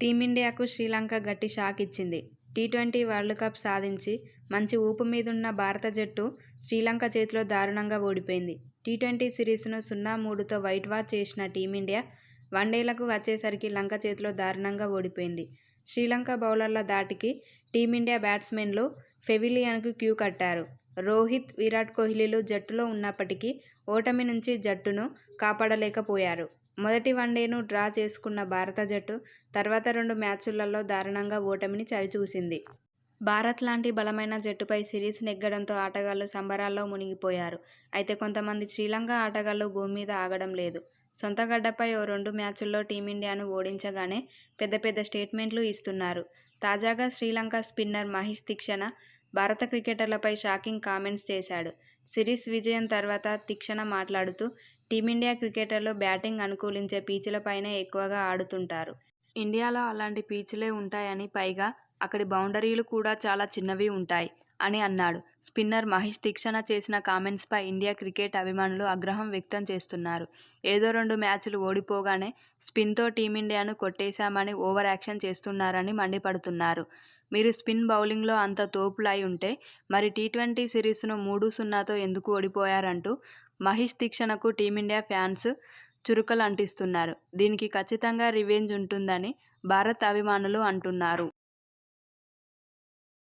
టీమిండియాకు శ్రీలంక గట్టి షాక్ ఇచ్చింది. టీ20 వరల్డ్ కప్ సాధించి మంచి ఊపు మీదున్న భారత జట్టు శ్రీలంక చేతిలో దారుణంగా ఓడిపోయింది. టీ20 సిరీస్ను 0-3తో వైట్ వాష్ చేసిన టీమిండియా వన్డేలకు వచ్చేసరికి లంక చేతిలో దారుణంగా ఓడిపోయింది. శ్రీలంక బౌలర్ల ధాటికి టీమిండియా బ్యాట్స్మెన్లు పెవిలియన్కు క్యూ కట్టారు. రోహిత్, విరాట్ కోహ్లీలు జట్టులో ఉన్నప్పటికీ ఓటమి నుంచి జట్టును కాపాడలేకపోయారు. మొదటి వన్డేను డ్రా చేసుకున్న భారత జట్టు తర్వాత 2 మ్యాచ్ల్లో దారుణంగా ఓటమిని చవిచూసింది. భారత్ లాంటి బలమైన జట్టుపై సిరీస్ నెగ్గడంతో ఆటగాళ్లు సంబరాల్లో మునిగిపోయారు. అయితే కొంతమంది శ్రీలంక ఆటగాళ్లు భూమి మీద ఆగడం లేదు. సొంత గడ్డపై ఓ 2 మ్యాచ్ల్లో టీమిండియాను ఓడించగానే పెద్ద పెద్ద స్టేట్మెంట్లు ఇస్తున్నారు. తాజాగా శ్రీలంక స్పిన్నర్ మహేష్ తీక్షణ భారత క్రికెటర్లపై షాకింగ్ కామెంట్స్ చేశాడు. సిరీస్ విజయం తర్వాత తీక్షణ మాట్లాడుతూ టీమిండియా క్రికెటర్లు బ్యాటింగ్ అనుకూలించే పిచ్లపైనే ఎక్కువగా ఆడుతుంటారు. ఇండియాలో అలాంటి పిచ్లే ఉంటాయని, పైగా అక్కడి బౌండరీలు కూడా చాలా చిన్నవి ఉంటాయి అని అన్నాడు. స్పిన్నర్ మహేష్ తీక్షణ చేసిన కామెంట్స్పై ఇండియా క్రికెట్ అభిమానులు ఆగ్రహం వ్యక్తం చేస్తున్నారు. ఏదో 2 మ్యాచ్లు ఓడిపోగానే స్పిన్తో టీమిండియాను కొట్టేశామని ఓవర్ యాక్షన్ చేస్తున్నారని మండిపడుతున్నారు. మీరు స్పిన్ బౌలింగ్లో అంత తోపులై ఉంటే మరి టీ20 సిరీస్ను 3-0తో ఎందుకు ఓడిపోయారంటూ మహేష్ తీక్షణకు టీమిండియా ఫ్యాన్స్ చురకలు అంటిస్తున్నారు. దీనికి ఖచ్చితంగా రివెంజ్ ఉంటుందని భారత్ అభిమానులు అంటున్నారు.